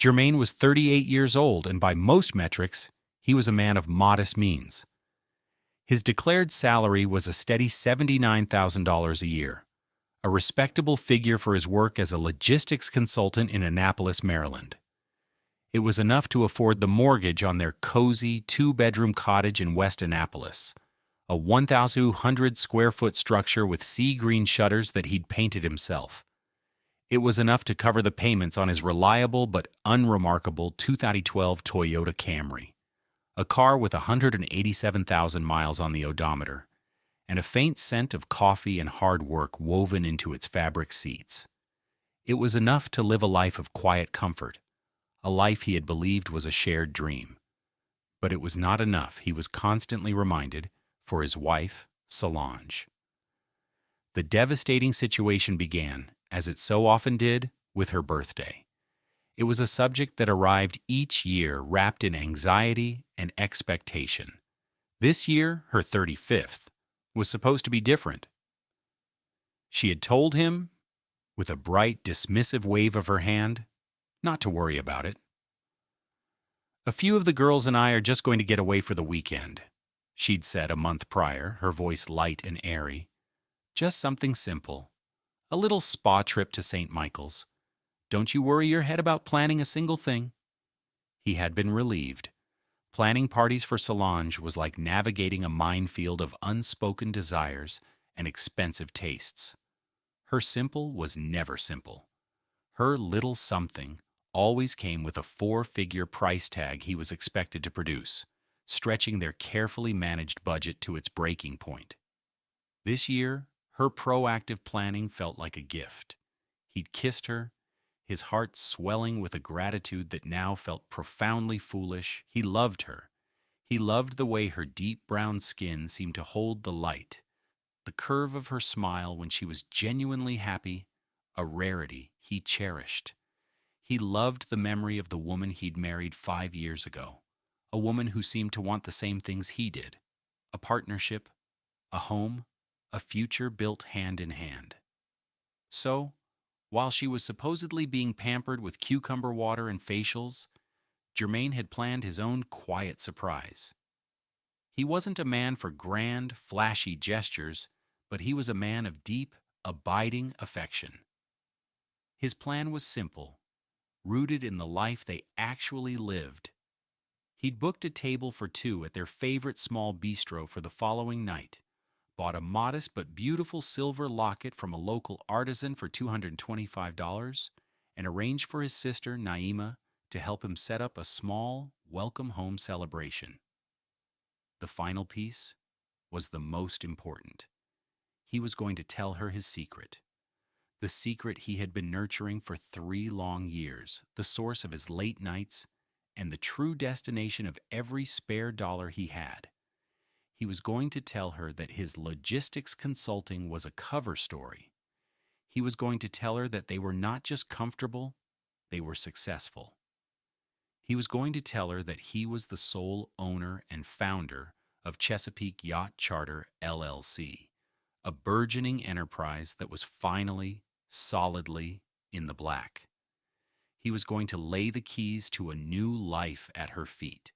Jermaine was 38 years old, and by most metrics, he was a man of modest means. His declared salary was a steady $79,000 a year, a respectable figure for his work as a logistics consultant in Annapolis, Maryland. It was enough to afford the mortgage on their cozy two-bedroom cottage in West Annapolis, a 1,200-square-foot structure with sea-green shutters that he'd painted himself. It was enough to cover the payments on his reliable but unremarkable 2012 Toyota Camry, a car with 187,000 miles on the odometer, and a faint scent of coffee and hard work woven into its fabric seats. It was enough to live a life of quiet comfort, a life he had believed was a shared dream. But it was not enough, he was constantly reminded, for his wife, Solange. The devastating situation began, as it so often did, with her birthday. It was a subject that arrived each year wrapped in anxiety and expectation. This year, her 35th, was supposed to be different. She had told him, with a bright, dismissive wave of her hand, not to worry about it. "A few of the girls and I are just going to get away for the weekend," she'd said a month prior, her voice light and airy. "Just something simple. A little spa trip to St. Michael's. Don't you worry your head about planning a single thing." He had been relieved. Planning parties for Solange was like navigating a minefield of unspoken desires and expensive tastes. Her simple was never simple. Her little something always came with a four-figure price tag he was expected to produce, stretching their carefully managed budget to its breaking point. This year, her proactive planning felt like a gift. He'd kissed her, his heart swelling with a gratitude that now felt profoundly foolish. He loved her. He loved the way her deep brown skin seemed to hold the light, the curve of her smile when she was genuinely happy, a rarity he cherished. He loved the memory of the woman he'd married 5 years ago, a woman who seemed to want the same things he did, a partnership, a home, a future built hand in hand. So, while she was supposedly being pampered with cucumber water and facials, Jermaine had planned his own quiet surprise. He wasn't a man for grand, flashy gestures, but he was a man of deep, abiding affection. His plan was simple, rooted in the life they actually lived. He'd booked a table for two at their favorite small bistro for the following night, bought a modest but beautiful silver locket from a local artisan for $225, and arranged for his sister, Naima, to help him set up a small, welcome home celebration. The final piece was the most important. He was going to tell her his secret. The secret he had been nurturing for 3 long years, the source of his late nights, and the true destination of every spare dollar he had. He was going to tell her that his logistics consulting was a cover story. He was going to tell her that they were not just comfortable, they were successful. He was going to tell her that he was the sole owner and founder of Chesapeake Yacht Charter, LLC, a burgeoning enterprise that was finally, solidly in the black. He was going to lay the keys to a new life at her feet.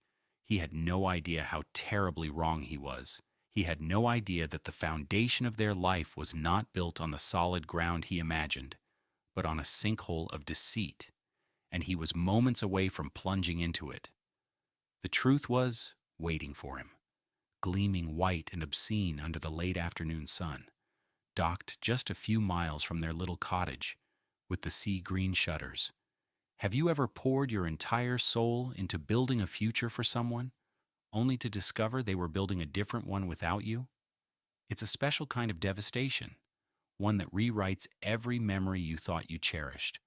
He had no idea how terribly wrong he was. He had no idea that the foundation of their life was not built on the solid ground he imagined, but on a sinkhole of deceit, and he was moments away from plunging into it. The truth was waiting for him, gleaming white and obscene under the late afternoon sun, docked just a few miles from their little cottage with the sea-green shutters. Have you ever poured your entire soul into building a future for someone, only to discover they were building a different one without you? It's a special kind of devastation, one that rewrites every memory you thought you cherished.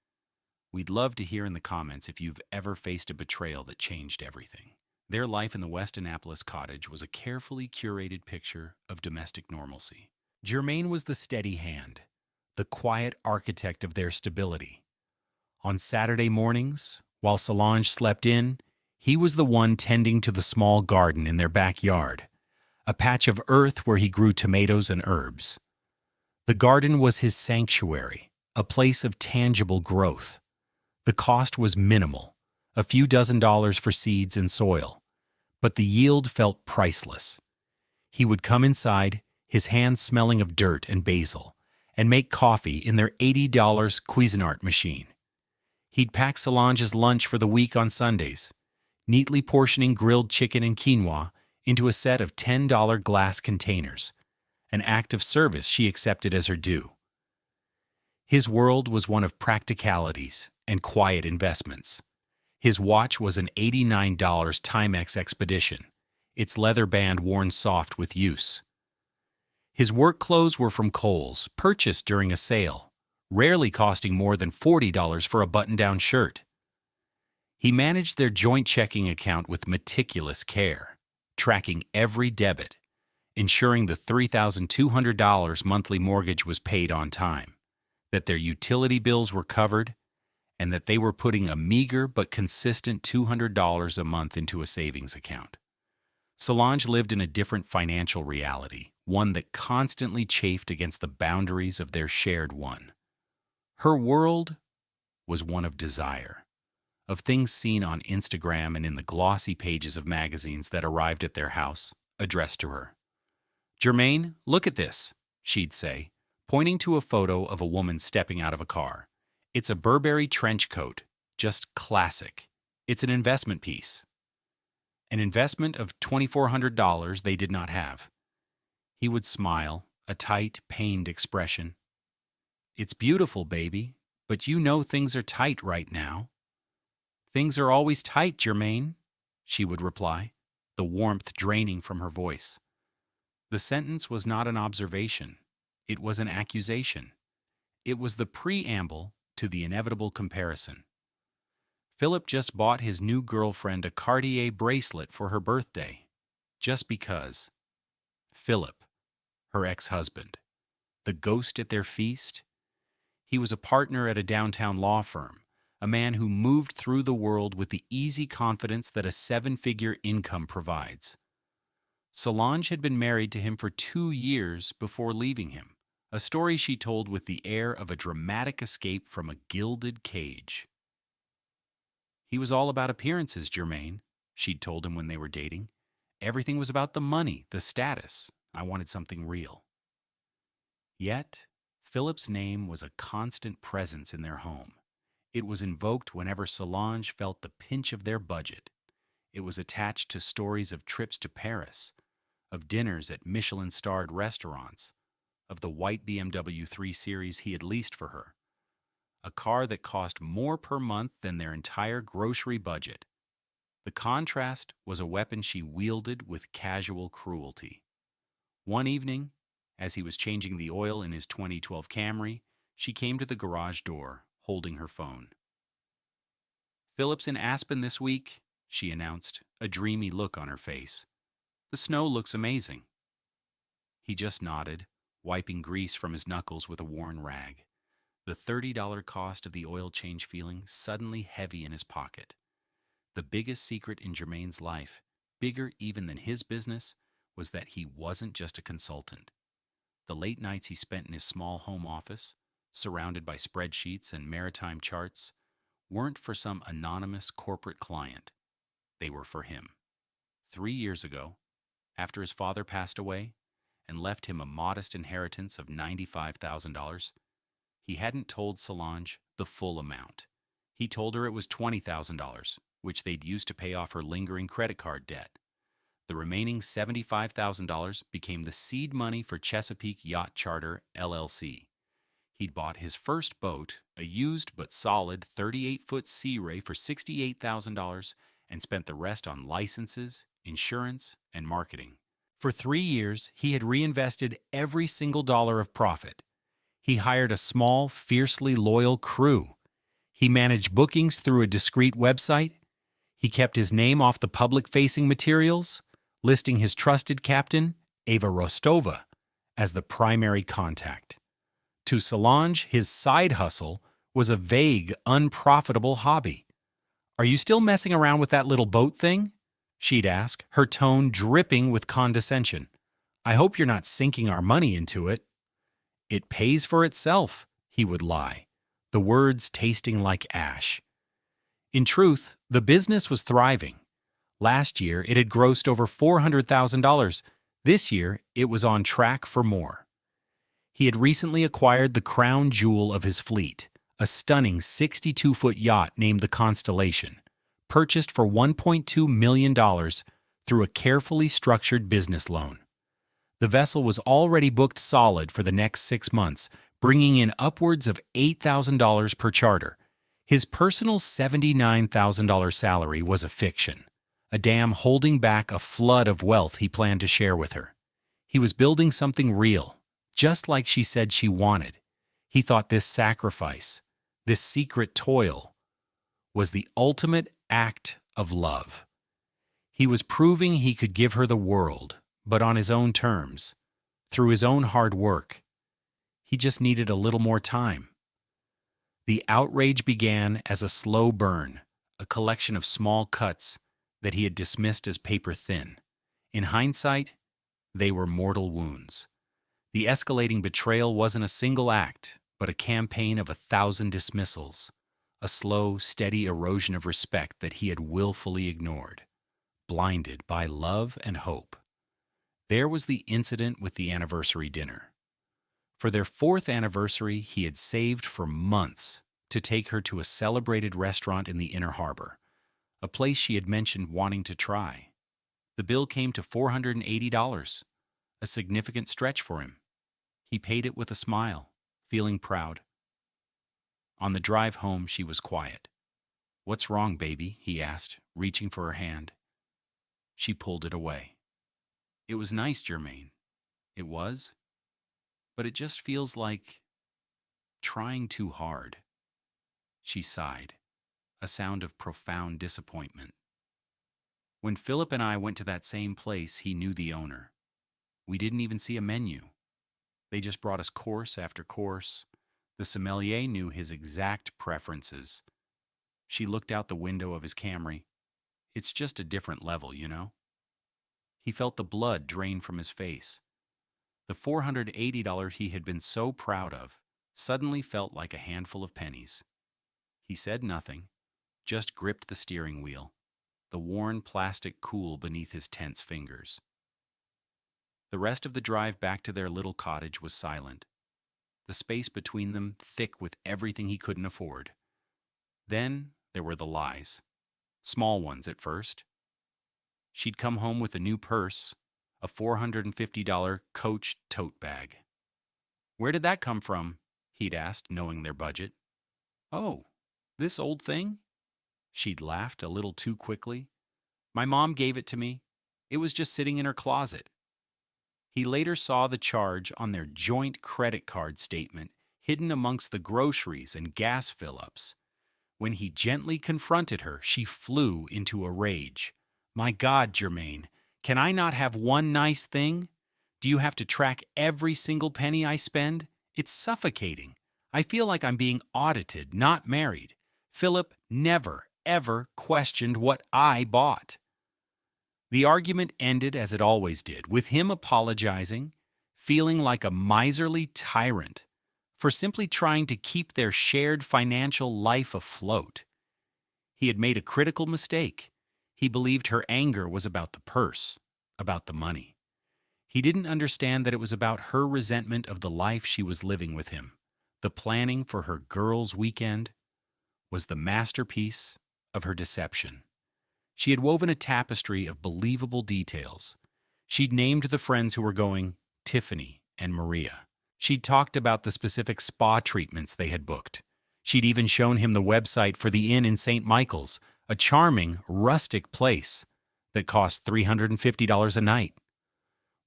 We'd love to hear in the comments if you've ever faced a betrayal that changed everything. Their life in the West Annapolis cottage was a carefully curated picture of domestic normalcy. Jermaine was the steady hand, the quiet architect of their stability. On Saturday mornings, while Solange slept in, he was the one tending to the small garden in their backyard, a patch of earth where he grew tomatoes and herbs. The garden was his sanctuary, a place of tangible growth. The cost was minimal, a few $dozen for seeds and soil, but the yield felt priceless. He would come inside, his hands smelling of dirt and basil, and make coffee in their $80 Cuisinart machine. He'd pack Solange's lunch for the week on Sundays, neatly portioning grilled chicken and quinoa into a set of $10 glass containers, an act of service she accepted as her due. His world was one of practicalities and quiet investments. His watch was an $89 Timex Expedition, its leather band worn soft with use. His work clothes were from Kohl's, purchased during a sale, rarely costing more than $40 for a button-down shirt. He managed their joint checking account with meticulous care, tracking every debit, ensuring the $3,200 monthly mortgage was paid on time, that their utility bills were covered, and that they were putting a meager but consistent $200 a month into a savings account. Solange lived in a different financial reality, one that constantly chafed against the boundaries of their shared one. Her world was one of desire, of things seen on Instagram and in the glossy pages of magazines that arrived at their house, addressed to her. "Jermaine, look at this," she'd say, pointing to a photo of a woman stepping out of a car. "It's a Burberry trench coat, just classic. It's an investment piece." An investment of $2,400 they did not have. He would smile, a tight, pained expression. "It's beautiful, baby, but you know things are tight right now." "Things are always tight, Jermaine," she would reply, the warmth draining from her voice. The sentence was not an observation. It was an accusation. It was the preamble to the inevitable comparison. Philip just bought his new girlfriend a Cartier bracelet for her birthday, just because. Philip, her ex-husband, the ghost at their feast. He was a partner at a downtown law firm, a man who moved through the world with the easy confidence that a seven-figure income provides. Solange had been married to him for 2 years before leaving him, a story she told with the air of a dramatic escape from a gilded cage. "He was all about appearances, Jermaine," she'd told him when they were dating. "Everything was about the money, the status. I wanted something real." Yet, Philip's name was a constant presence in their home. It was invoked whenever Solange felt the pinch of their budget. It was attached to stories of trips to Paris, of dinners at Michelin-starred restaurants, of the white BMW 3 Series he had leased for her, a car that cost more per month than their entire grocery budget. The contrast was a weapon she wielded with casual cruelty. One evening, as he was changing the oil in his 2012 Camry, she came to the garage door, holding her phone. "Philip's in Aspen this week," she announced, a dreamy look on her face. "The snow looks amazing." He just nodded, wiping grease from his knuckles with a worn rag, the $30 cost of the oil change feeling suddenly heavy in his pocket. The biggest secret in Jermaine's life, bigger even than his business, was that he wasn't just a consultant. The late nights he spent in his small home office, surrounded by spreadsheets and maritime charts, weren't for some anonymous corporate client. They were for him. 3 years ago, after his father passed away and left him a modest inheritance of $95,000, he hadn't told Solange the full amount. He told her it was $20,000, which they'd used to pay off her lingering credit card debt. The remaining $75,000 became the seed money for Chesapeake Yacht Charter, LLC. He'd bought his first boat, a used but solid 38-foot Sea Ray, for $68,000 and spent the rest on licenses, insurance, and marketing. For 3 years, he had reinvested every single dollar of profit. He hired a small, fiercely loyal crew. He managed bookings through a discreet website. He kept his name off the public-facing materials, listing his trusted captain, Eva Rostova, as the primary contact. To Solange, his side hustle was a vague, unprofitable hobby. "Are you still messing around with that little boat thing?" she'd ask, her tone dripping with condescension. "I hope you're not sinking our money into it." "It pays for itself," he would lie, the words tasting like ash. In truth, The business was thriving. Last year, it had grossed over $400,000. This year, it was on track for more. He had recently acquired the crown jewel of his fleet, a stunning 62-foot yacht named the Constellation, purchased for $1.2 million through a carefully structured business loan. The vessel was already booked solid for the next 6 months, bringing in upwards of $8,000 per charter. His personal $79,000 salary was a fiction, a dam holding back a flood of wealth he planned to share with her. He was building something real, just like she said she wanted. He thought this sacrifice, this secret toil, was the ultimate act of love. He was proving he could give her the world, but on his own terms, through his own hard work. He just needed a little more time. The outrage began as a slow burn, a collection of small cuts that he had dismissed as paper thin. In hindsight, they were mortal wounds. The escalating betrayal wasn't a single act, but a campaign of 1,000 dismissals, a slow, steady erosion of respect that he had willfully ignored, blinded by love and hope. There was the incident with the anniversary dinner. For their 4th anniversary, he had saved for months to take her to a celebrated restaurant in the Inner Harbor, a place she had mentioned wanting to try. The bill came to $480, a significant stretch for him. He paid it with a smile, feeling proud. On the drive home, she was quiet. "What's wrong, baby?" he asked, reaching for her hand. She pulled it away. "It was nice, Jermaine. It was. But it just feels like trying too hard." She sighed, a sound of profound disappointment. "When Philip and I went to that same place, he knew the owner. We didn't even see a menu. They just brought us course after course. The sommelier knew his exact preferences." She looked out the window of his Camry. "It's just a different level, you know?" He felt the blood drain from his face. The $480 he had been so proud of suddenly felt like a handful of pennies. He said nothing, just gripped the steering wheel, the worn plastic cool beneath his tense fingers. The rest of the drive back to their little cottage was silent, the space between them thick with everything he couldn't afford. Then there were the lies, small ones at first. She'd come home with a new purse, a $450 Coach tote bag. "Where did that come from?" he'd asked, knowing their budget. "Oh, this old thing?" She'd laughed a little too quickly. "My mom gave it to me. It was just sitting in her closet." He later saw the charge on their joint credit card statement, hidden amongst the groceries and gas fill-ups. When he gently confronted her, she flew into a rage. "My God, Jermaine, can I not have one nice thing? Do you have to track every single penny I spend? It's suffocating. I feel like I'm being audited, not married. Philip never, ever questioned what I bought." The argument ended as it always did, with him apologizing, feeling like a miserly tyrant for simply trying to keep their shared financial life afloat. He had made a critical mistake. He believed her anger was about the purse, about the money. He didn't understand that it was about her resentment of the life she was living with him. The planning for her girls' weekend was the masterpiece of her deception. She had woven a tapestry of believable details. She'd named the friends who were going Tiffany and Maria. She'd talked about the specific spa treatments they had booked. She'd even shown him the website for the inn in St. Michael's, a charming, rustic place that cost $350 a night.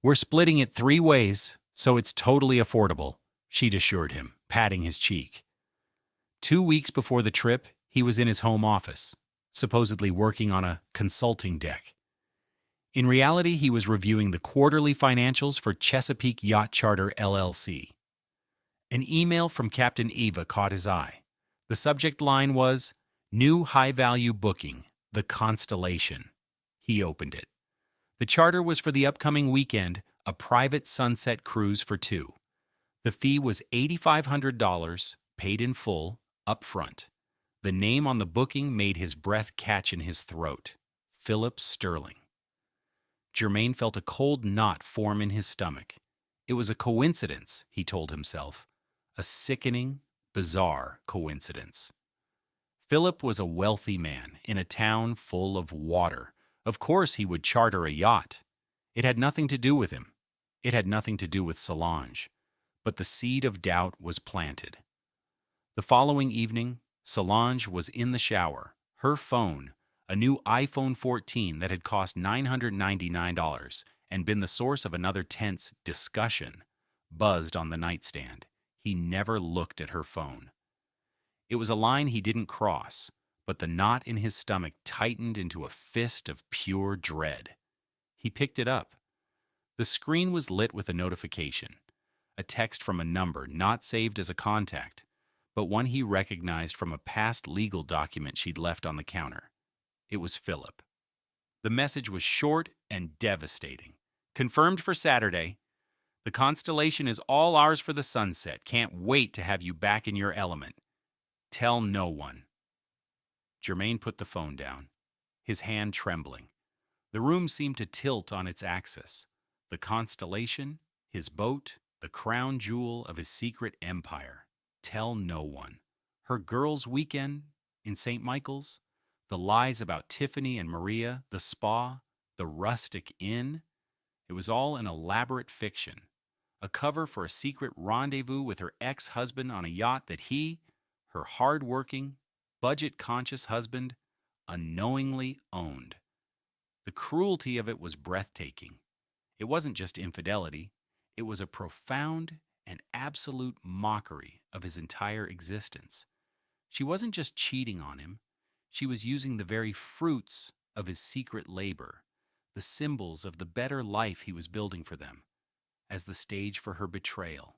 "We're splitting it 3 ways, so it's totally affordable," she'd assured him, patting his cheek. 2 weeks before the trip, he was in his home office, supposedly working on a consulting deck. In reality, he was reviewing the quarterly financials for Chesapeake Yacht Charter LLC. An email from Captain Eva caught his eye. The subject line was, "New high-value booking, the Constellation." He opened it. The charter was for the upcoming weekend, a private sunset cruise for 2. The fee was $8,500, paid in full, up front. The name on the booking made his breath catch in his throat. Philip Sterling. Jermaine felt a cold knot form in his stomach. It was a coincidence, he told himself. A sickening, bizarre coincidence. Philip was a wealthy man in a town full of water. Of course he would charter a yacht. It had nothing to do with him. It had nothing to do with Solange. But the seed of doubt was planted. The following evening, Solange was in the shower. Her phone, a new iPhone 14 that had cost $999 and been the source of another tense discussion, buzzed on the nightstand. He never looked at her phone. It was a line he didn't cross, but the knot in his stomach tightened into a fist of pure dread. He picked it up. The screen was lit with a notification, a text from a number not saved as a contact, but one he recognized from a past legal document she'd left on the counter. It was Philip. The message was short and devastating. Confirmed for Saturday. The constellation is all ours for the sunset. Can't wait to have you back in your element. Tell no one. Jermaine put the phone down, his hand trembling. The room seemed to tilt on its axis. The constellation, his boat, the crown jewel of his secret empire. Tell no one. Her girls' weekend in St. Michael's, the lies about Tiffany and Maria, the spa, the rustic inn. It was all an elaborate fiction, a cover for a secret rendezvous with her ex-husband on a yacht that he, her hard-working, budget-conscious husband, unknowingly owned. The cruelty of it was breathtaking. It wasn't just infidelity. It was a profound and absolute mockery of his entire existence. She wasn't just cheating on him. She was using the very fruits of his secret labor, the symbols of the better life he was building for them, as the stage for her betrayal.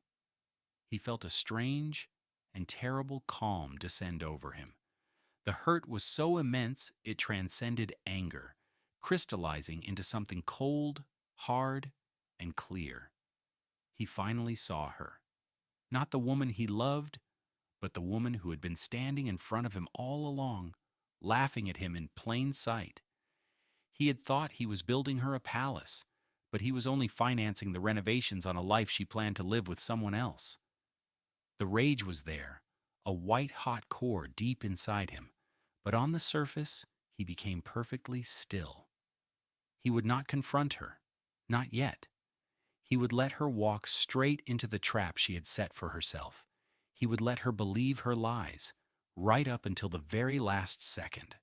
He felt a strange and terrible calm descend over him. The hurt was so immense it transcended anger, crystallizing into something cold, hard, and clear. He finally saw her. Not the woman he loved, but the woman who had been standing in front of him all along, laughing at him in plain sight. He had thought he was building her a palace, but he was only financing the renovations on a life she planned to live with someone else. The rage was there, a white-hot core deep inside him, but on the surface he became perfectly still. He would not confront her, not yet. He would let her walk straight into the trap she had set for herself. He would let her believe her lies, right up until the very last second.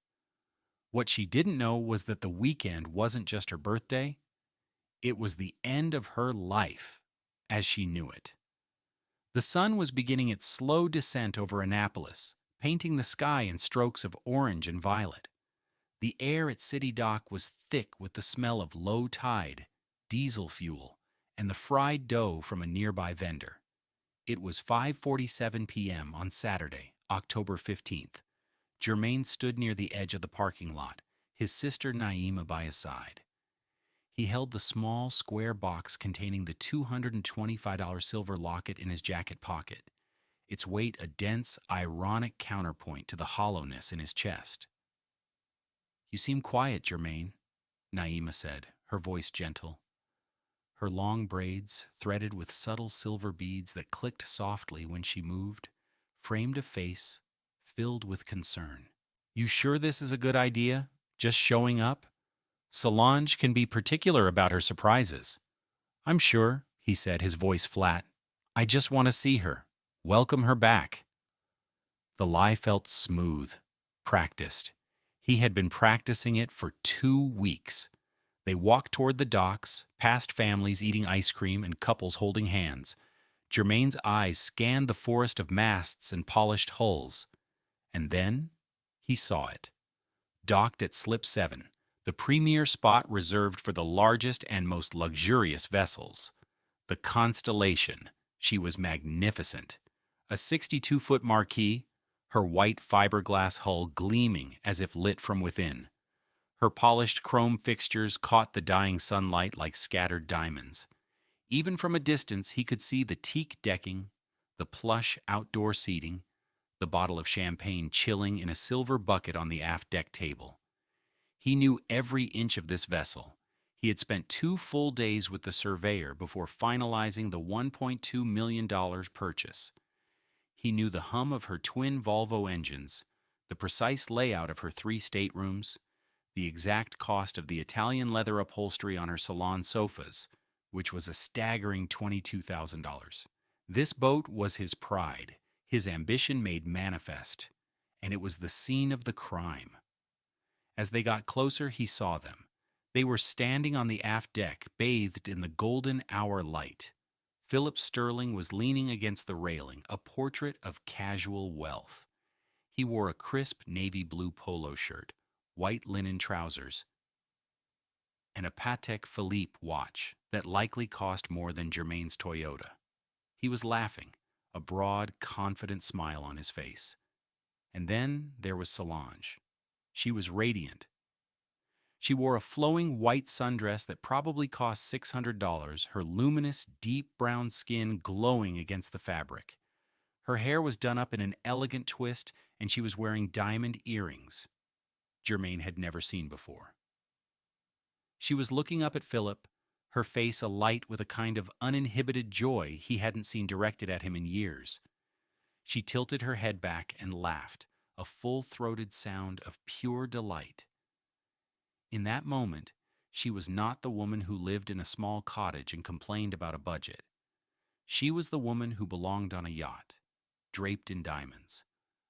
What she didn't know was that the weekend wasn't just her birthday. It was the end of her life, as she knew it. The sun was beginning its slow descent over Annapolis, painting the sky in strokes of orange and violet. The air at City Dock was thick with the smell of low tide, diesel fuel, and the fried dough from a nearby vendor. It was 5:47 p.m. on Saturday, October 15th. Jermaine stood near the edge of the parking lot, his sister Naima by his side. He held the small, square box containing the $225 silver locket in his jacket pocket, its weight a dense, ironic counterpoint to the hollowness in his chest. "You seem quiet, Jermaine," Naima said, her voice gentle. Her long braids, threaded with subtle silver beads that clicked softly when she moved, framed a face filled with concern. "You sure this is a good idea? Just showing up? Solange can be particular about her surprises." "I'm sure," he said, his voice flat. "I just want to see her. Welcome her back." The lie felt smooth, practiced. He had been practicing it for 2 weeks. They walked toward the docks, past families eating ice cream and couples holding hands. Jermaine's eyes scanned the forest of masts and polished hulls. And then he saw it. Docked at Slip 7, the premier spot reserved for the largest and most luxurious vessels. The Constellation. She was magnificent. A 62-foot marquee, her white fiberglass hull gleaming as if lit from within. Her polished chrome fixtures caught the dying sunlight like scattered diamonds. Even from a distance, he could see the teak decking, the plush outdoor seating, the bottle of champagne chilling in a silver bucket on the aft deck table. He knew every inch of this vessel. He had spent 2 full days with the surveyor before finalizing the $1.2 million purchase. He knew the hum of her twin Volvo engines, the precise layout of her 3 staterooms, the exact cost of the Italian leather upholstery on her salon sofas, which was a staggering $22,000. This boat was his pride, his ambition made manifest, and it was the scene of the crime. As they got closer, he saw them. They were standing on the aft deck, bathed in the golden hour light. Philip Sterling was leaning against the railing, a portrait of casual wealth. He wore a crisp navy blue polo shirt, white linen trousers, and a Patek Philippe watch that likely cost more than Jermaine's Toyota. He was laughing, a broad, confident smile on his face. And then there was Solange. She was radiant. She wore a flowing white sundress that probably cost $600, her luminous, deep brown skin glowing against the fabric. Her hair was done up in an elegant twist, and she was wearing diamond earrings Jermaine had never seen before. She was looking up at Philip, her face alight with a kind of uninhibited joy he hadn't seen directed at him in years. She tilted her head back and laughed, a full-throated sound of pure delight. In that moment, she was not the woman who lived in a small cottage and complained about a budget. She was the woman who belonged on a yacht, draped in diamonds,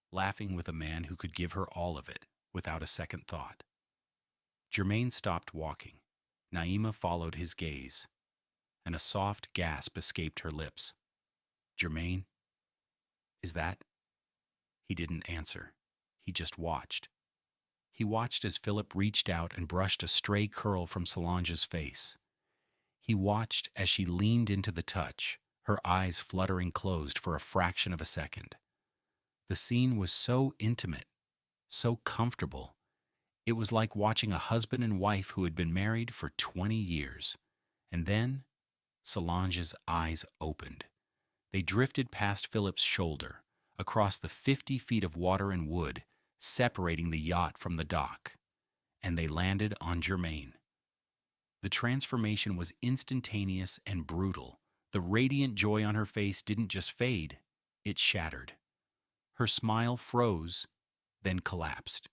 laughing with a man who could give her all of it without a second thought. Jermaine stopped walking. Naima followed his gaze, and a soft gasp escaped her lips. "Jermaine, is that?" He didn't answer. He just watched. He watched as Philip reached out and brushed a stray curl from Solange's face. He watched as she leaned into the touch, her eyes fluttering closed for a fraction of a second. The scene was so intimate, so comfortable. It was like watching a husband and wife who had been married for 20 years. And then Solange's eyes opened. They drifted past Philip's shoulder, across the 50 feet of water and wood, separating the yacht from the dock, and they landed on Jermaine. The transformation was instantaneous and brutal. The radiant joy on her face didn't just fade, it shattered. Her smile froze, then collapsed.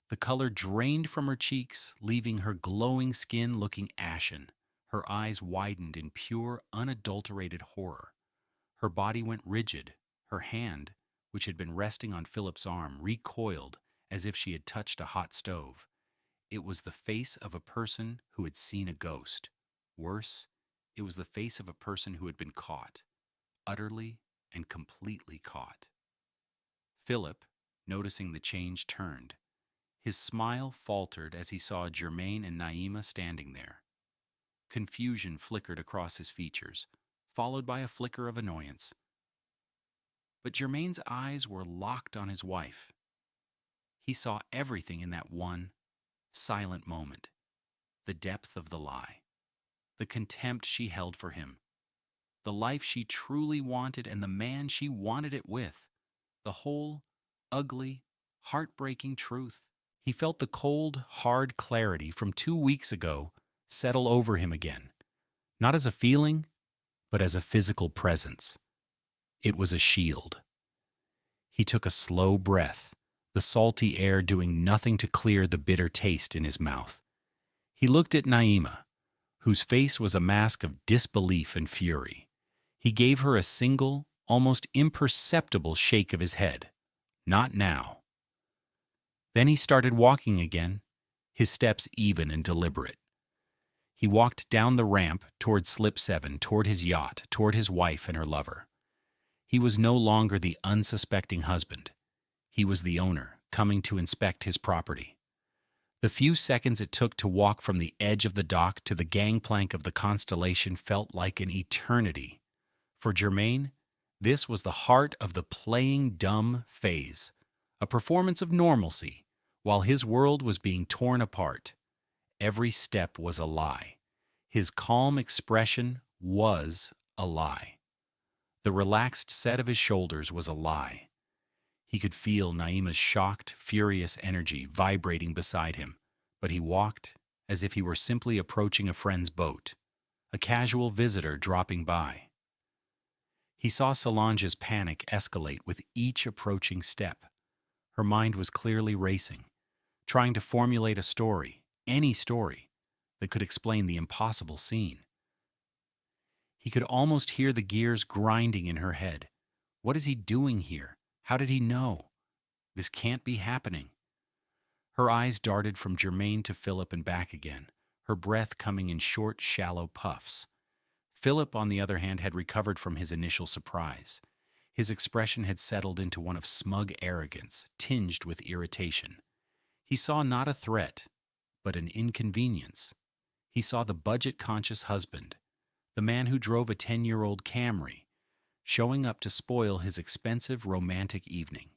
The color drained from her cheeks, leaving her glowing skin looking ashen. Her eyes widened in pure, unadulterated horror. Her body went rigid. Her hand, which had been resting on Philip's arm, recoiled as if she had touched a hot stove. It was the face of a person who had seen a ghost. Worse, it was the face of a person who had been caught, utterly and completely caught. Philip, noticing the change, turned. His smile faltered as he saw Jermaine and Naima standing there. Confusion flickered across his features, followed by a flicker of annoyance. But Jermaine's eyes were locked on his wife. He saw everything in that one, silent moment. The depth of the lie. The contempt she held for him. The life she truly wanted and the man she wanted it with. The whole, ugly, heartbreaking truth. He felt the cold, hard clarity from 2 weeks ago settle over him again. Not as a feeling, but as a physical presence. It was a shield. He took a slow breath, the salty air doing nothing to clear the bitter taste in his mouth. He looked at Naima, whose face was a mask of disbelief and fury. He gave her a single, almost imperceptible shake of his head. Not now. Then he started walking again, his steps even and deliberate. He walked down the ramp toward Slip 7, toward his yacht, toward his wife and her lover. He was no longer the unsuspecting husband. He was the owner, coming to inspect his property. The few seconds it took to walk from the edge of the dock to the gangplank of the Constellation felt like an eternity. For Jermaine, this was the heart of the playing dumb phase, a performance of normalcy, while his world was being torn apart. Every step was a lie. His calm expression was a lie. The relaxed set of his shoulders was a lie. He could feel Naima's shocked, furious energy vibrating beside him, but he walked as if he were simply approaching a friend's boat, a casual visitor dropping by. He saw Solange's panic escalate with each approaching step. Her mind was clearly racing, trying to formulate a story, any story, that could explain the impossible scene. He could almost hear the gears grinding in her head. What is he doing here? How did he know? This can't be happening. Her eyes darted from Jermaine to Philip and back again, her breath coming in short, shallow puffs. Philip, on the other hand, had recovered from his initial surprise. His expression had settled into one of smug arrogance, tinged with irritation. He saw not a threat, but an inconvenience. He saw the budget-conscious husband, the man who drove a 10-year-old Camry, showing up to spoil his expensive romantic evening.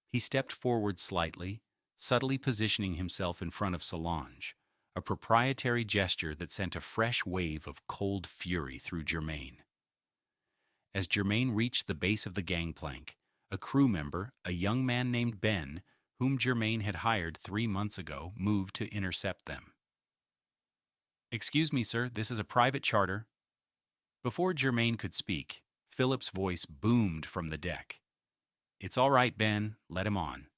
He stepped forward slightly, subtly positioning himself in front of Solange, a proprietary gesture that sent a fresh wave of cold fury through Jermaine. As Jermaine reached the base of the gangplank, a crew member, a young man named Ben, whom Jermaine had hired 3 months ago, moved to intercept them. "Excuse me, sir, this is a private charter." Before Jermaine could speak, Philip's voice boomed from the deck. "It's all right, Ben, let him on.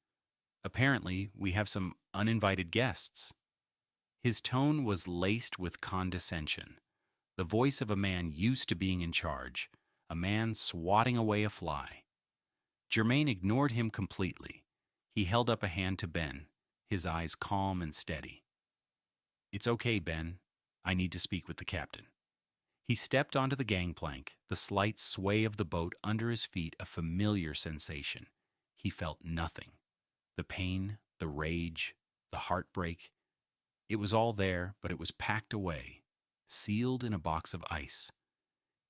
Apparently, we have some uninvited guests." His tone was laced with condescension, the voice of a man used to being in charge, a man swatting away a fly. Jermaine ignored him completely. He held up a hand to Ben, his eyes calm and steady. "It's okay, Ben. I need to speak with the captain." He stepped onto the gangplank, the slight sway of the boat under his feet a familiar sensation. He felt nothing. The pain, the rage, the heartbreak. It was all there, but it was packed away, sealed in a box of ice.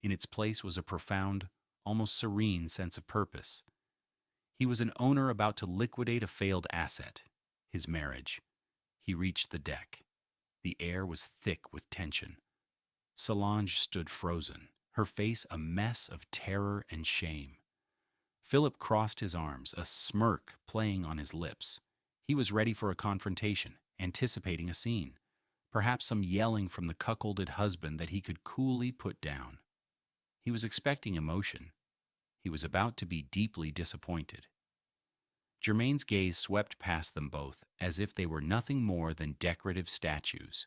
In its place was a profound, almost serene sense of purpose. He was an owner about to liquidate a failed asset, his marriage. He reached the deck. The air was thick with tension. Solange stood frozen, her face a mess of terror and shame. Philip crossed his arms, a smirk playing on his lips. He was ready for a confrontation, anticipating a scene, perhaps some yelling from the cuckolded husband that he could coolly put down. He was expecting emotion. He was about to be deeply disappointed. Jermaine's gaze swept past them both, as if they were nothing more than decorative statues.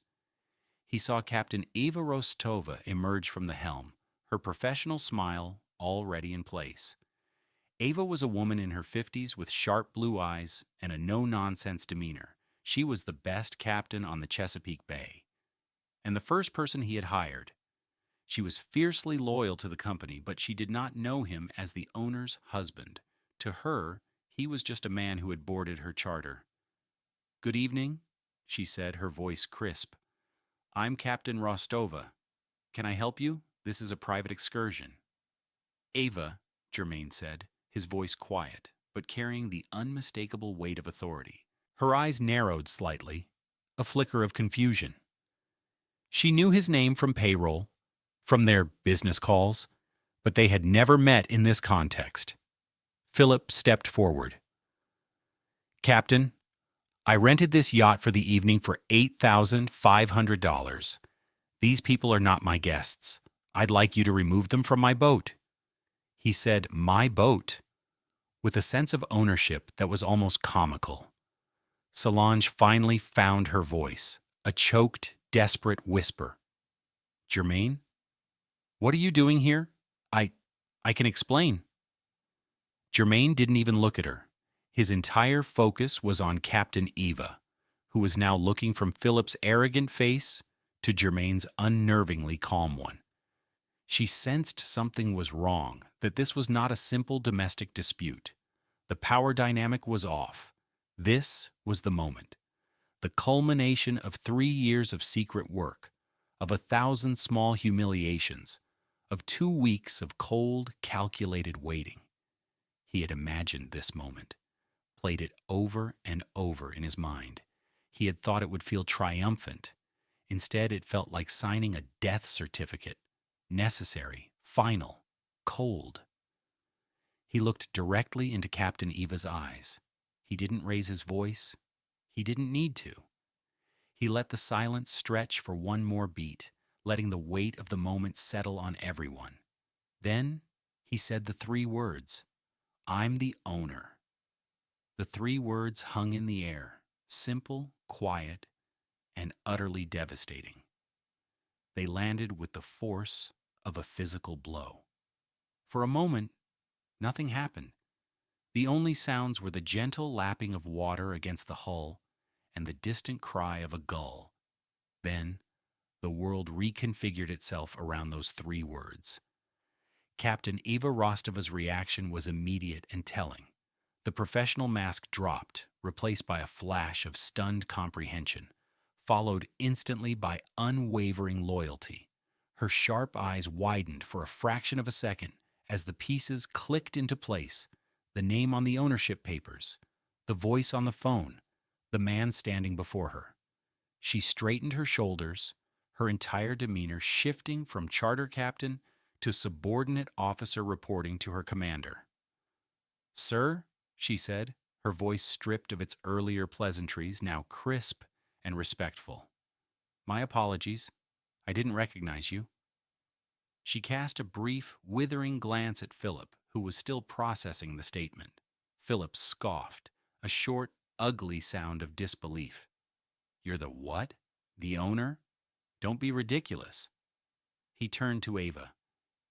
He saw Captain Eva Rostova emerge from the helm, her professional smile already in place. Eva was a woman in her 50s with sharp blue eyes and a no-nonsense demeanor. She was the best captain on the Chesapeake Bay, and the first person he had hired. She was fiercely loyal to the company, but she did not know him as the owner's husband. To her, he was just a man who had boarded her charter. "Good evening," she said, her voice crisp. "I'm Captain Rostova. Can I help you? This is a private excursion." "Ava," Jermaine said, his voice quiet, but carrying the unmistakable weight of authority. Her eyes narrowed slightly, a flicker of confusion. She knew his name from payroll, from their business calls, but they had never met in this context. Philip stepped forward. "Captain, I rented this yacht for the evening for $8,500. These people are not my guests. I'd like you to remove them from my boat." He said, "My boat," with a sense of ownership that was almost comical. Solange finally found her voice, a choked, desperate whisper. "Jermaine? What are you doing here? I can explain." Jermaine didn't even look at her. His entire focus was on Captain Eva, who was now looking from Philip's arrogant face to Jermaine's unnervingly calm one. She sensed something was wrong, that this was not a simple domestic dispute. The power dynamic was off. This was the moment. The culmination of 3 years of secret work, of 1,000 small humiliations, of 2 weeks of cold, calculated waiting. He had imagined this moment, played it over and over in his mind. He had thought it would feel triumphant. Instead, it felt like signing a death certificate, necessary, final, cold. He looked directly into Captain Eva's eyes. He didn't raise his voice. He didn't need to. He let the silence stretch for one more beat, letting the weight of the moment settle on everyone. Then he said the three words, "I'm the owner." The three words hung in the air, simple, quiet, and utterly devastating. They landed with the force of a physical blow. For a moment, nothing happened. The only sounds were the gentle lapping of water against the hull and the distant cry of a gull. Then, the world reconfigured itself around those three words. Captain Eva Rostova's reaction was immediate and telling. The professional mask dropped, replaced by a flash of stunned comprehension, followed instantly by unwavering loyalty. Her sharp eyes widened for a fraction of a second as the pieces clicked into place, the name on the ownership papers, the voice on the phone, the man standing before her. She straightened her shoulders, her entire demeanor shifting from charter captain to subordinate officer reporting to her commander. "Sir," she said, her voice stripped of its earlier pleasantries, now crisp and respectful. "My apologies. I didn't recognize you." She cast a brief, withering glance at Philip, who was still processing the statement. Philip scoffed, a short, ugly sound of disbelief. "You're the what? The owner? Don't be ridiculous." He turned to Ava.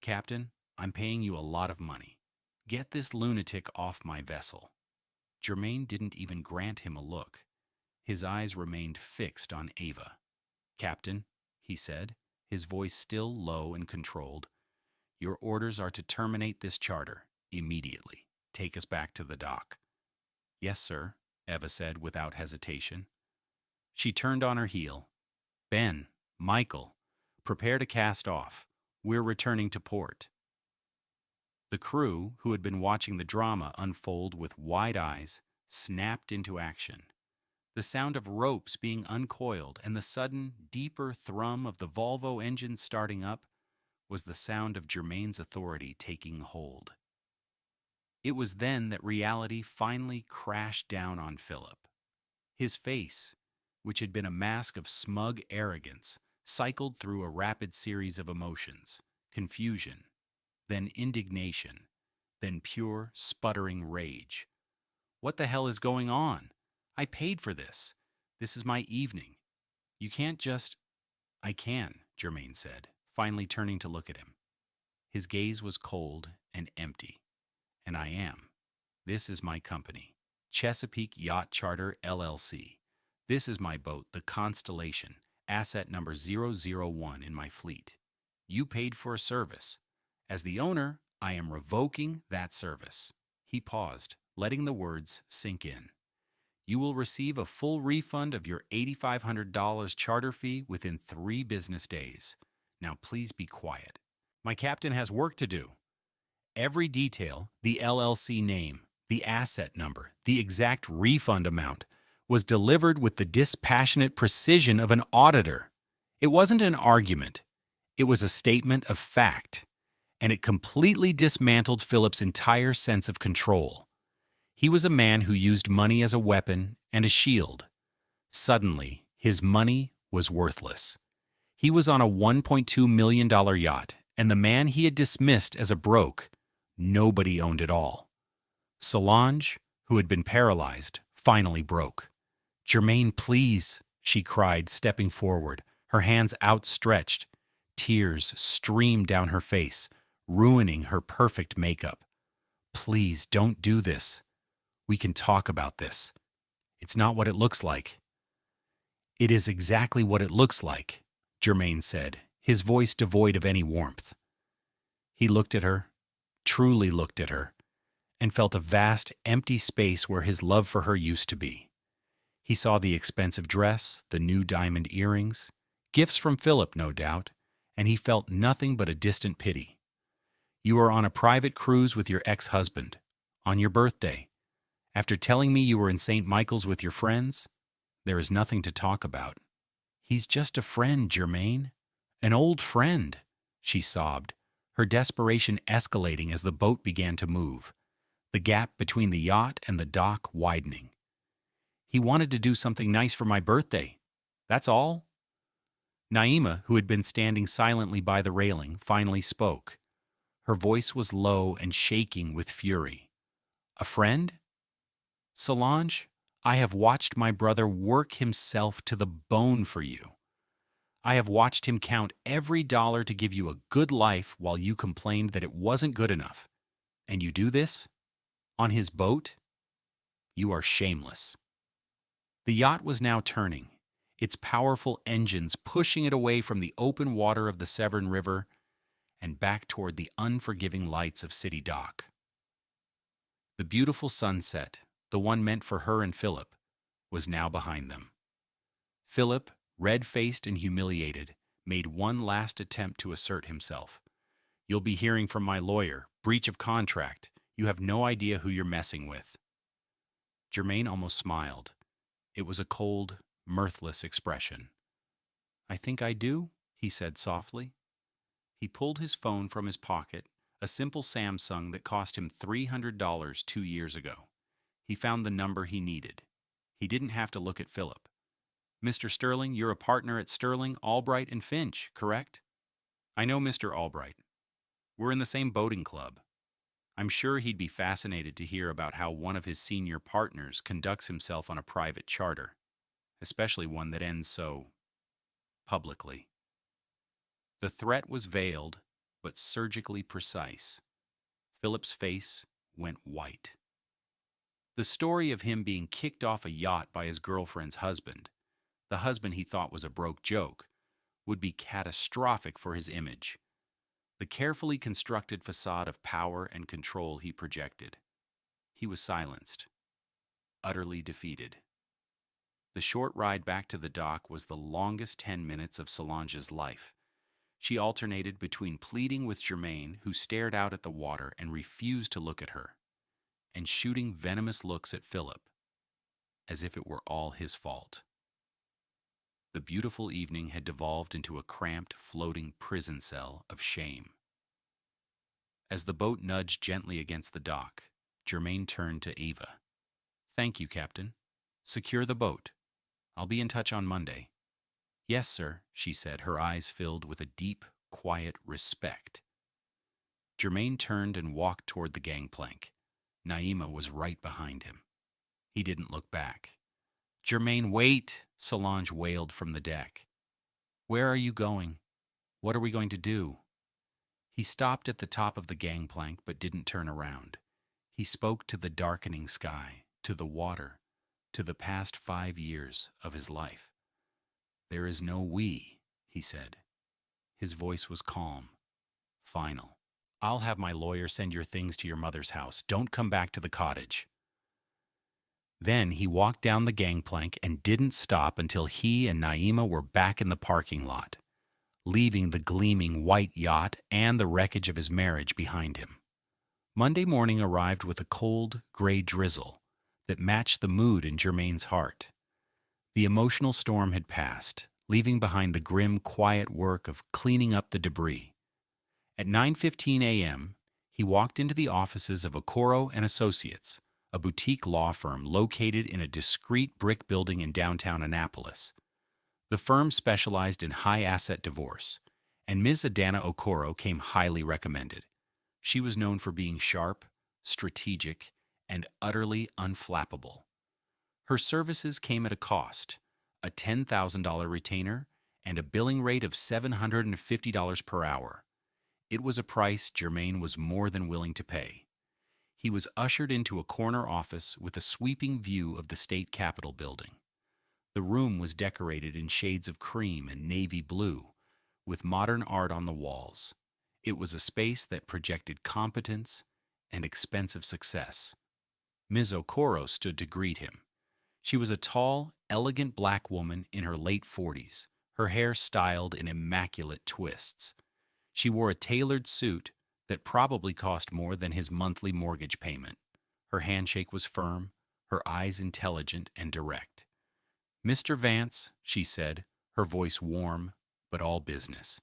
"Captain, I'm paying you a lot of money. Get this lunatic off my vessel." Jermaine didn't even grant him a look. His eyes remained fixed on Ava. "Captain," he said, his voice still low and controlled, "your orders are to terminate this charter immediately. Take us back to the dock." "Yes, sir," Eva said without hesitation. She turned on her heel. "Ben, Michael, prepare to cast off. We're returning to port." The crew, who had been watching the drama unfold with wide eyes, snapped into action. The sound of ropes being uncoiled and the sudden, deeper thrum of the Volvo engine starting up was the sound of Jermaine's authority taking hold. It was then that reality finally crashed down on Philip. His face, which had been a mask of smug arrogance, cycled through a rapid series of emotions: confusion, then indignation, then pure, sputtering rage. "What the hell is going on? I paid for this. This is my evening. You can't just—" "I can," Jermaine said, finally turning to look at him. His gaze was cold and empty. "And I am. This is my company, Chesapeake Yacht Charter, LLC. This is my boat, the Constellation, asset number 001 in my fleet. You paid for a service. As the owner, I am revoking that service." He paused, letting the words sink in. "You will receive a full refund of your $8,500 charter fee within 3 business days. Now please be quiet. My captain has work to do." Every detail, the LLC name, the asset number, the exact refund amount, was delivered with the dispassionate precision of an auditor. It wasn't an argument. It was a statement of fact, and it completely dismantled Philip's entire sense of control. He was a man who used money as a weapon and a shield. Suddenly, his money was worthless. He was on a $1.2 million yacht, and the man he had dismissed as a broke, nobody owned it all. Solange, who had been paralyzed, finally broke. "Jermaine, please," she cried, stepping forward, her hands outstretched. Tears streamed down her face, ruining her perfect makeup. "Please, don't do this. We can talk about this. It's not what it looks like." "It is exactly what it looks like," Jermaine said, his voice devoid of any warmth. He looked at her, truly looked at her, and felt a vast, empty space where his love for her used to be. He saw the expensive dress, the new diamond earrings, gifts from Philip, no doubt, and he felt nothing but a distant pity. "You are on a private cruise with your ex-husband, on your birthday. After telling me you were in St. Michael's with your friends, there is nothing to talk about." "He's just a friend, Jermaine. An old friend," she sobbed, her desperation escalating as the boat began to move. the gap between the yacht and the dock widening. "He wanted to do something nice for my birthday. That's all." Naima, who had been standing silently by the railing, finally spoke. Her voice was low and shaking with fury. "A friend? Solange, I have watched my brother work himself to the bone for you. I have watched him count every dollar to give you a good life while you complained that it wasn't good enough. And you do this? On his boat? You are shameless." The yacht was now turning, its powerful engines pushing it away from the open water of the Severn River and back toward the unforgiving lights of City Dock. The beautiful sunset, the one meant for her and Philip, was now behind them. Philip, red-faced and humiliated, made one last attempt to assert himself. "You'll be hearing from my lawyer. Breach of contract. You have no idea who you're messing with." Jermaine almost smiled. It was a cold, mirthless expression. "I think I do," he said softly. He pulled his phone from his pocket, a simple Samsung that cost him $300 2 years ago. He found the number he needed. He didn't have to look at Philip. "Mr. Sterling, you're a partner at Sterling, Albright, and Finch, correct?" "I know Mr. Albright. We're in the same boating club." I'm sure he'd be fascinated to hear about how one of his senior partners conducts himself on a private charter, especially one that ends so publicly. The threat was veiled, but surgically precise. Philip's face went white. The story of him being kicked off a yacht by his girlfriend's husband, the husband he thought was a broke joke, would be catastrophic for his image. The carefully constructed facade of power and control he projected. He was silenced, utterly defeated. The short ride back to the dock was the longest 10 minutes of Solange's life. She alternated between pleading with Jermaine, who stared out at the water and refused to look at her, and shooting venomous looks at Philip, as if it were all his fault. The beautiful evening had devolved into a cramped, floating prison cell of shame. As the boat nudged gently against the dock, Jermaine turned to Eva. "Thank you, Captain. Secure the boat. I'll be in touch on Monday." "Yes, sir," she said, her eyes filled with a deep, quiet respect. Jermaine turned and walked toward the gangplank. Naima was right behind him. He didn't look back. "Jermaine, wait!" Solange wailed from the deck. "Where are you going? What are we going to do?" He stopped at the top of the gangplank but didn't turn around. He spoke to the darkening sky, to the water, to the past 5 years of his life. "There is no we," he said. His voice was calm, final. "I'll have my lawyer send your things to your mother's house. Don't come back to the cottage." Then he walked down the gangplank and didn't stop until he and Naima were back in the parking lot, leaving the gleaming white yacht and the wreckage of his marriage behind him. Monday morning arrived with a cold, gray drizzle that matched the mood in Jermaine's heart. The emotional storm had passed, leaving behind the grim, quiet work of cleaning up the debris. At 9:15 a.m., he walked into the offices of Okoro and Associates, a boutique law firm located in a discreet brick building in downtown Annapolis. The firm specialized in high-asset divorce, and Ms. Adana Okoro came highly recommended. She was known for being sharp, strategic, and utterly unflappable. Her services came at a cost, a $10,000 retainer, and a billing rate of $750 per hour. It was a price Jermaine was more than willing to pay. He was ushered into a corner office with a sweeping view of the state capitol building. The room was decorated in shades of cream and navy blue, with modern art on the walls. It was a space that projected competence and expensive success. Ms. Okoro stood to greet him. She was a tall, elegant black woman in her late 40s, her hair styled in immaculate twists. She wore a tailored suit that probably cost more than his monthly mortgage payment. Her handshake was firm, her eyes intelligent and direct. "Mr. Vance," she said, her voice warm, but all business.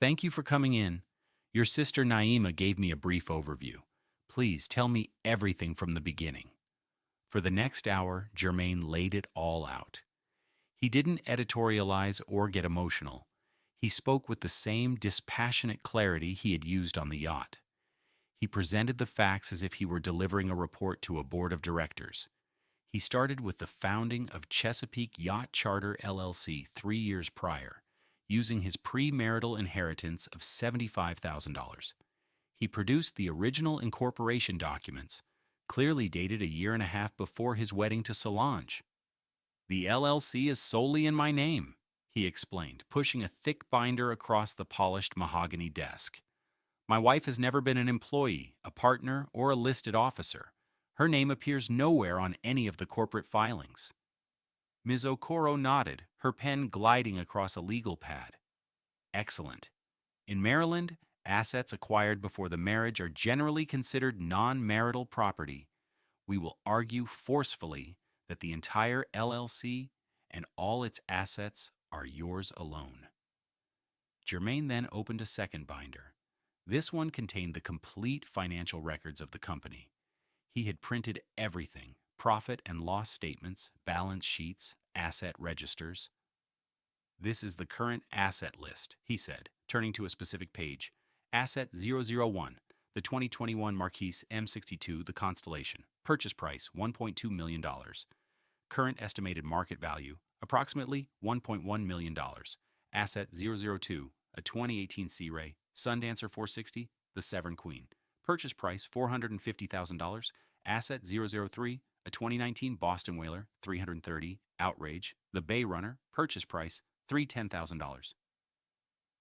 "Thank you for coming in. Your sister Naima gave me a brief overview, Please tell me everything from the beginning." For the next hour, Jermaine laid it all out. He didn't editorialize or get emotional. He spoke with the same dispassionate clarity he had used on the yacht. He presented the facts as if he were delivering a report to a board of directors. He started with the founding of Chesapeake Yacht Charter LLC 3 years prior, using his premarital inheritance of $75,000. He produced the original incorporation documents, clearly dated a year and a half before his wedding to Solange. "The LLC is solely in my name," he explained, pushing a thick binder across the polished mahogany desk. "My wife has never been an employee, a partner, or a listed officer. Her name appears nowhere on any of the corporate filings." Ms. Okoro nodded, her pen gliding across a legal pad. "Excellent. In Maryland, assets acquired before the marriage are generally considered non-marital property. We will argue forcefully that the entire LLC and all its assets are yours alone." Jermaine then opened a second binder. This one contained the complete financial records of the company. He had printed everything: profit and loss statements, balance sheets, asset registers. "This is the current asset list," he said, turning to a specific page. "Asset 001, the 2021 Marquise M62, the Constellation. Purchase price, $1.2 million. Current estimated market value, approximately $1.1 million. Asset 002, a 2018 Sea Ray, Sundancer 460, the Severn Queen. Purchase price, $450,000. Asset 003, a 2019 Boston Whaler, 330, Outrage, the Bay Runner. Purchase price, $310,000.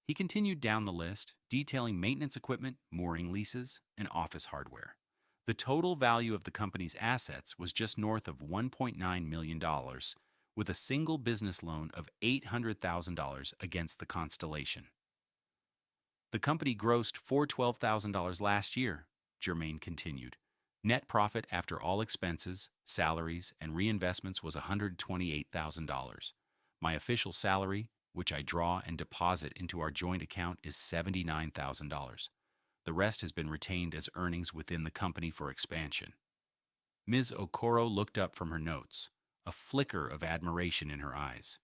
He continued down the list, detailing maintenance equipment, mooring leases, and office hardware. The total value of the company's assets was just north of $1.9 million, with a single business loan of $800,000 against the Constellation. "The company grossed $412,000 last year," Jermaine continued. "Net profit after all expenses, salaries, and reinvestments was $128,000. My official salary, which I draw and deposit into our joint account, is $79,000. The rest has been retained as earnings within the company for expansion." Ms. Okoro looked up from her notes, a flicker of admiration in her eyes.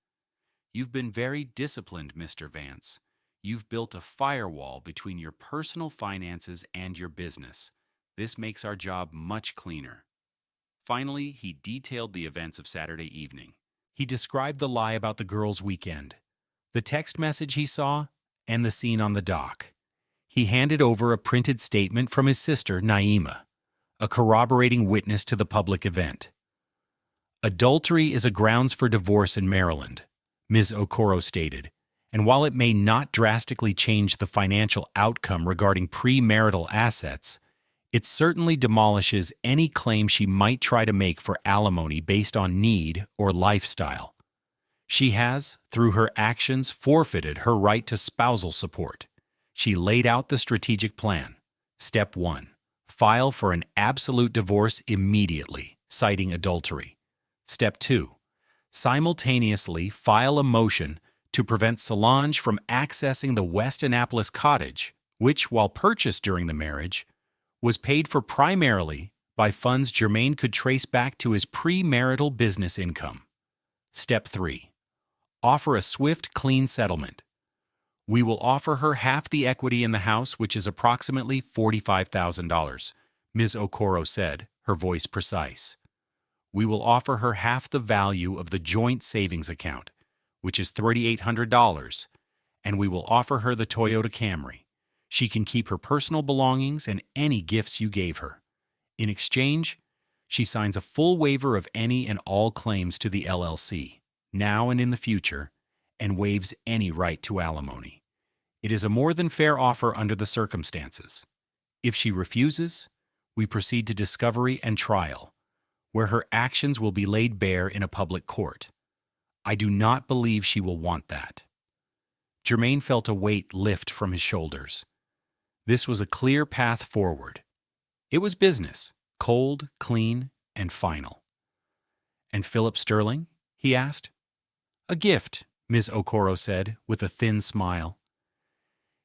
"You've been very disciplined, Mr. Vance. You've built a firewall between your personal finances and your business. This makes our job much cleaner." Finally, he detailed the events of Saturday evening. He described the lie about the girls' weekend, the text message he saw, and the scene on the dock. He handed over a printed statement from his sister, Naima, a corroborating witness to the public event. "Adultery is a grounds for divorce in Maryland," Ms. Okoro stated, "and while it may not drastically change the financial outcome regarding premarital assets, it certainly demolishes any claim she might try to make for alimony based on need or lifestyle. She has, through her actions, forfeited her right to spousal support." She laid out the strategic plan. Step 1. File for an absolute divorce immediately, citing adultery. Step 2. Simultaneously file a motion to prevent Solange from accessing the West Annapolis cottage, which, while purchased during the marriage, was paid for primarily by funds Jermaine could trace back to his premarital business income. Step 3. Offer a swift, clean settlement. "We will offer her half the equity in the house, which is approximately $45,000, Ms. Okoro said, her voice precise. "We will offer her half the value of the joint savings account, which is $3,800, and we will offer her the Toyota Camry. She can keep her personal belongings and any gifts you gave her. In exchange, she signs a full waiver of any and all claims to the LLC, now and in the future, and waives any right to alimony. It is a more than fair offer under the circumstances. If she refuses, we proceed to discovery and trial, where her actions will be laid bare in a public court. I do not believe she will want that." Jermaine felt a weight lift from his shoulders. This was a clear path forward. It was business, cold, clean, and final. "And Philip Sterling?" he asked. "A gift," Ms. Okoro said, with a thin smile.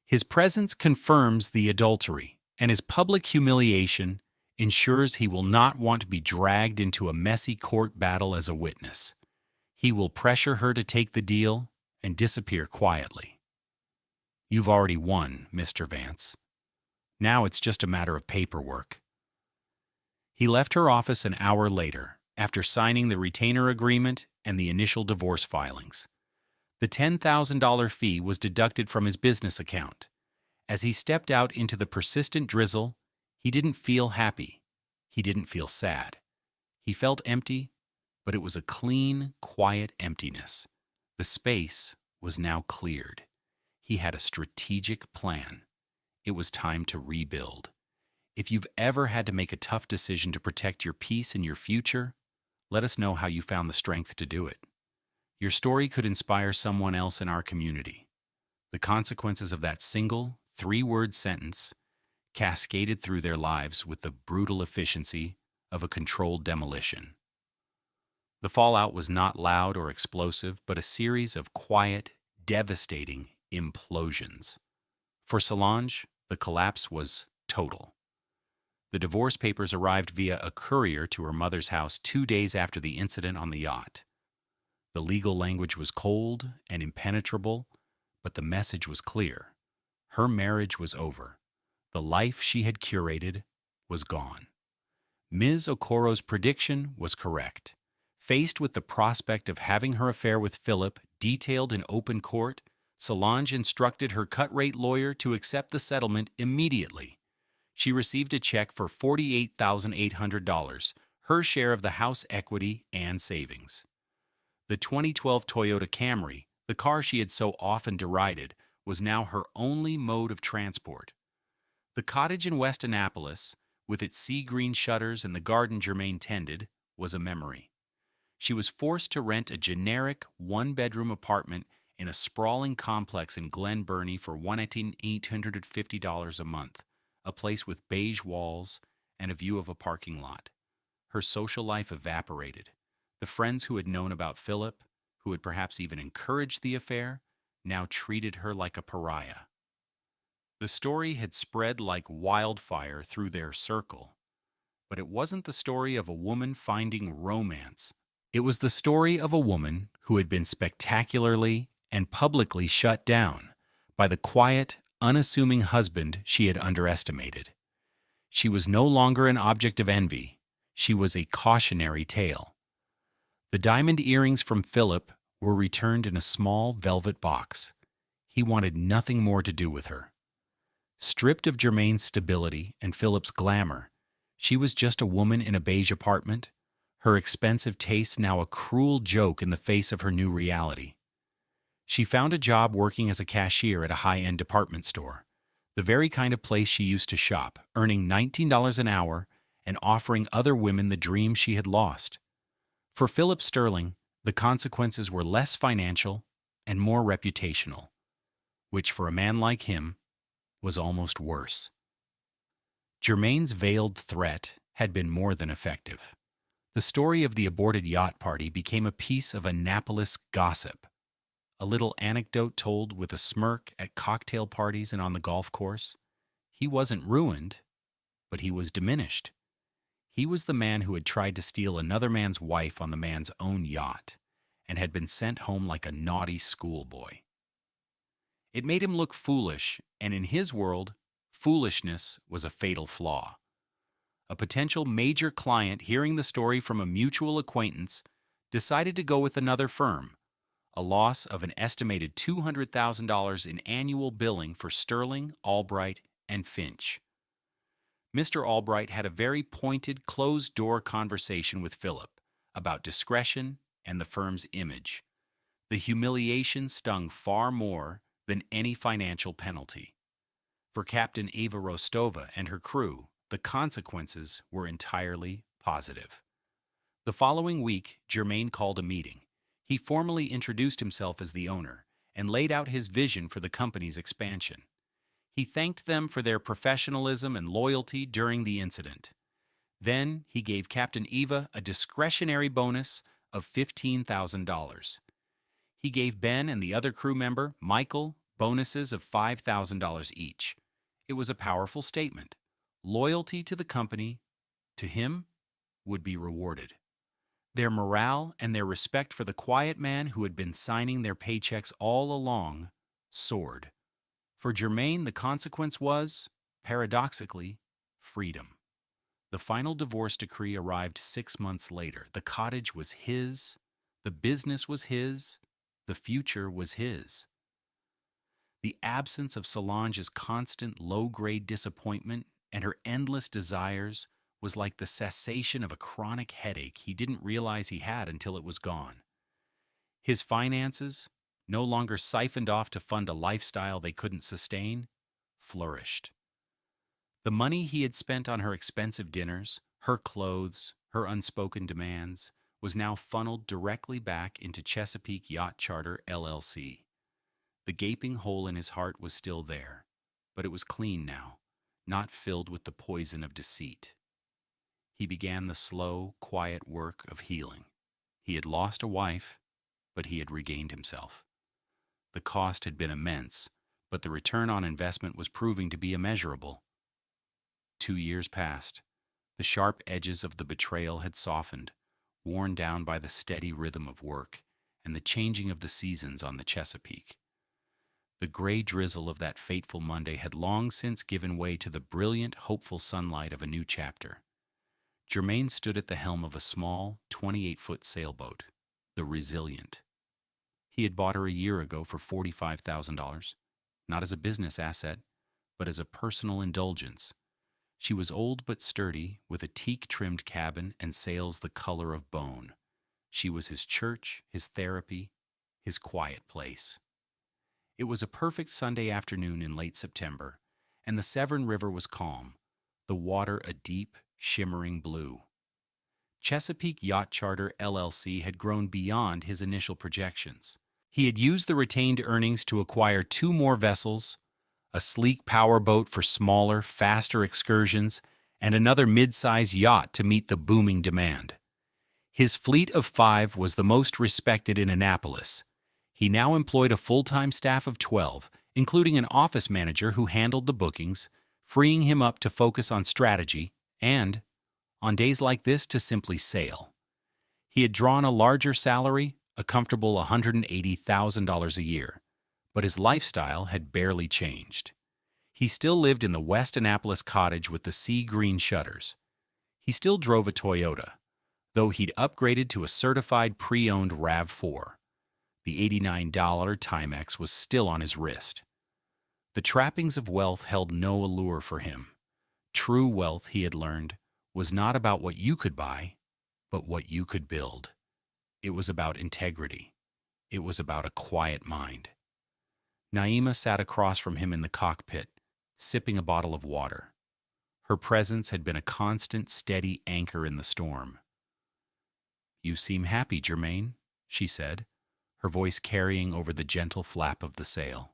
"His presence confirms the adultery, and his public humiliation ensures he will not want to be dragged into a messy court battle as a witness. He will pressure her to take the deal and disappear quietly. You've already won, Mr. Vance. Now it's just a matter of paperwork. He left her office an hour later, after signing the retainer agreement and the initial divorce filings. The $10,000 fee was deducted from his business account. As he stepped out into the persistent drizzle, he didn't feel happy. He didn't feel sad. He felt empty, but it was a clean, quiet emptiness. The space was now cleared. He had a strategic plan. It was time to rebuild. If you've ever had to make a tough decision to protect your peace and your future, let us know how you found the strength to do it. Your story could inspire someone else in our community. The consequences of that single, three-word sentence cascaded through their lives with the brutal efficiency of a controlled demolition. The fallout was not loud or explosive, but a series of quiet, devastating implosions. For Solange, the collapse was total. The divorce papers arrived via a courier to her mother's house 2 days after the incident on the yacht. The legal language was cold and impenetrable, but the message was clear. Her marriage was over. The life she had curated was gone. Ms. Okoro's prediction was correct. Faced with the prospect of having her affair with Philip detailed in open court, Solange instructed her cut-rate lawyer to accept the settlement immediately. She received a check for $48,800, her share of the house equity and savings. The 2012 Toyota Camry, the car she had so often derided, was now her only mode of transport. The cottage in West Annapolis, with its sea-green shutters and the garden Jermaine tended, was a memory. She was forced to rent a generic one-bedroom apartment in a sprawling complex in Glen Burnie for $1,850 a month, a place with beige walls and a view of a parking lot. Her social life evaporated. The friends who had known about Philip, who had perhaps even encouraged the affair, now treated her like a pariah. The story had spread like wildfire through their circle, but it wasn't the story of a woman finding romance. It was the story of a woman who had been spectacularly and publicly shut down by the quiet, unassuming husband she had underestimated. She was no longer an object of envy. She was a cautionary tale. The diamond earrings from Philip were returned in a small velvet box. He wanted nothing more to do with her. Stripped of Jermaine's stability and Philip's glamour, she was just a woman in a beige apartment, her expensive tastes now a cruel joke in the face of her new reality. She found a job working as a cashier at a high-end department store, the very kind of place she used to shop, earning $19 an hour and offering other women the dream she had lost. For Philip Sterling, the consequences were less financial and more reputational, which for a man like him was almost worse. Jermaine's veiled threat had been more than effective. The story of the aborted yacht party became a piece of Annapolis gossip, a little anecdote told with a smirk at cocktail parties and on the golf course. He wasn't ruined, but he was diminished. He was the man who had tried to steal another man's wife on the man's own yacht and had been sent home like a naughty schoolboy. It made him look foolish, and in his world, foolishness was a fatal flaw. A potential major client, hearing the story from a mutual acquaintance, decided to go with another firm, a loss of an estimated $200,000 in annual billing for Sterling, Albright, and Finch. Mr. Albright had a very pointed, closed-door conversation with Philip about discretion and the firm's image. The humiliation stung far more than any financial penalty. For Captain Eva Rostova and her crew, the consequences were entirely positive. The following week, Jermaine called a meeting. He formally introduced himself as the owner and laid out his vision for the company's expansion. He thanked them for their professionalism and loyalty during the incident. Then he gave Captain Eva a discretionary bonus of $15,000. He gave Ben and the other crew member, Michael, bonuses of $5,000 each. It was a powerful statement. Loyalty to the company to him, would be rewarded. Their morale and their respect for the quiet man who had been signing their paychecks all along soared. For Jermaine, the consequence was, paradoxically, freedom. The final divorce decree arrived 6 months later. The cottage was his, the business was his, the future was his. The absence of Solange's constant low-grade disappointment and her endless desires was like the cessation of a chronic headache he didn't realize he had until it was gone. His finances, no longer siphoned off to fund a lifestyle they couldn't sustain, flourished. The money he had spent on her expensive dinners, her clothes, her unspoken demands, was now funneled directly back into Chesapeake Yacht Charter, LLC. The gaping hole in his heart was still there, but it was clean now, not filled with the poison of deceit. He began the slow, quiet work of healing. He had lost a wife, but he had regained himself. The cost had been immense, but the return on investment was proving to be immeasurable. 2 years passed. The sharp edges of the betrayal had softened, worn down by the steady rhythm of work and the changing of the seasons on the Chesapeake. The gray drizzle of that fateful Monday had long since given way to the brilliant, hopeful sunlight of a new chapter. Jermaine stood at the helm of a small, 28-foot sailboat, the Resilient. He had bought her a year ago for $45,000, not as a business asset, but as a personal indulgence. She was old but sturdy, with a teak-trimmed cabin and sails the color of bone. She was his church, his therapy, his quiet place. It was a perfect Sunday afternoon in late September, and the Severn River was calm, the water a deep, shimmering blue. Chesapeake Yacht Charter, LLC had grown beyond his initial projections. He had used the retained earnings to acquire 2 more vessels, a sleek powerboat for smaller, faster excursions, and another mid-size yacht to meet the booming demand. His fleet of 5 was the most respected in Annapolis. He now employed a full-time staff of 12, including an office manager who handled the bookings, freeing him up to focus on strategy and, on days like this, to simply sail. He had drawn a larger salary, a comfortable $180,000 a year, but his lifestyle had barely changed. He still lived in the West Annapolis cottage with the sea-green shutters. He still drove a Toyota, though he'd upgraded to a certified pre-owned RAV4. The $89 Timex was still on his wrist. The trappings of wealth held no allure for him. True wealth, he had learned, was not about what you could buy, but what you could build. It was about integrity. It was about a quiet mind. Naima sat across from him in the cockpit, sipping a bottle of water. Her presence had been a constant, steady anchor in the storm. "You seem happy, Jermaine," she said, her voice carrying over the gentle flap of the sail.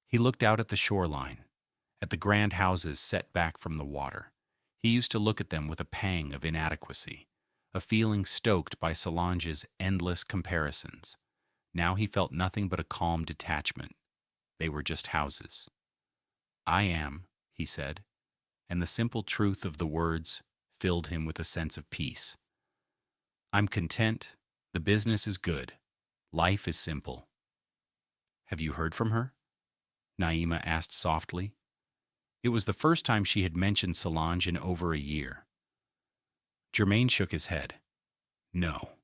He looked out at the shoreline, at the grand houses set back from the water. He used to look at them with a pang of inadequacy, a feeling stoked by Solange's endless comparisons. Now he felt nothing but a calm detachment. They were just houses. "I am," he said, and the simple truth of the words filled him with a sense of peace. "I'm content. The business is good. Life is simple." "Have you heard from her?" Naima asked softly. It was the first time she had mentioned Solange in over a year. Jermaine shook his head. "No.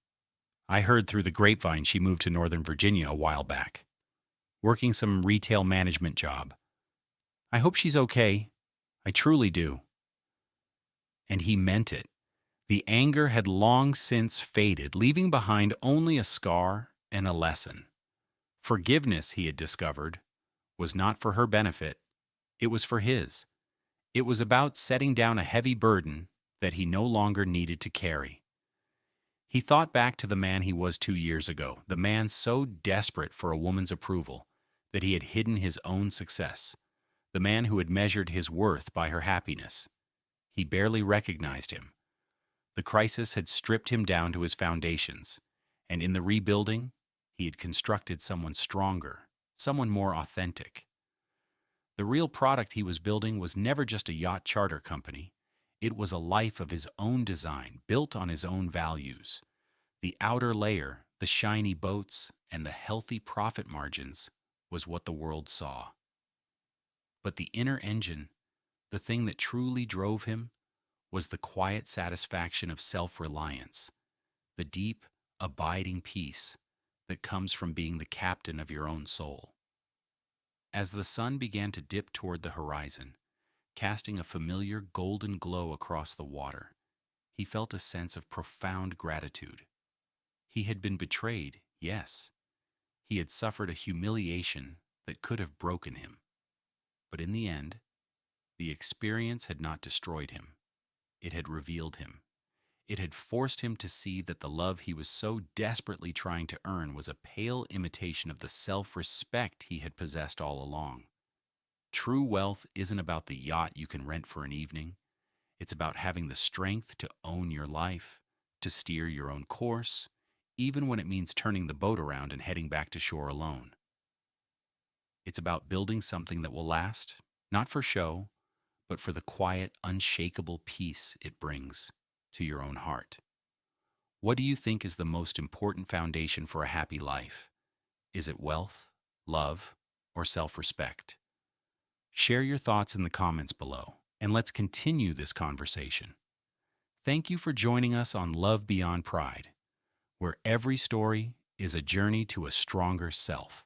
I heard through the grapevine she moved to Northern Virginia a while back, working some retail management job. I hope she's okay. I truly do." And he meant it. The anger had long since faded, leaving behind only a scar and a lesson. Forgiveness, he had discovered, was not for her benefit. It was for his. It was about setting down a heavy burden that he no longer needed to carry. He thought back to the man he was 2 years ago, the man so desperate for a woman's approval that he had hidden his own success, the man who had measured his worth by her happiness. He barely recognized him. The crisis had stripped him down to his foundations, and in the rebuilding, he had constructed someone stronger, someone more authentic. The real product he was building was never just a yacht charter company. It was a life of his own design, built on his own values. The outer layer, the shiny boats, and the healthy profit margins was what the world saw. But the inner engine, the thing that truly drove him, was the quiet satisfaction of self-reliance, the deep, abiding peace that comes from being the captain of your own soul. As the sun began to dip toward the horizon, casting a familiar golden glow across the water, he felt a sense of profound gratitude. He had been betrayed, yes. He had suffered a humiliation that could have broken him. But in the end, the experience had not destroyed him. It had revealed him. It had forced him to see that the love he was so desperately trying to earn was a pale imitation of the self-respect he had possessed all along. True wealth isn't about the yacht you can rent for an evening. It's about having the strength to own your life, to steer your own course, even when it means turning the boat around and heading back to shore alone. It's about building something that will last, not for show, but for the quiet, unshakable peace it brings to your own heart. What do you think is the most important foundation for a happy life? Is it wealth, love, or self-respect? Share your thoughts in the comments below, and let's continue this conversation. Thank you for joining us on Love Beyond Pride, where every story is a journey to a stronger self.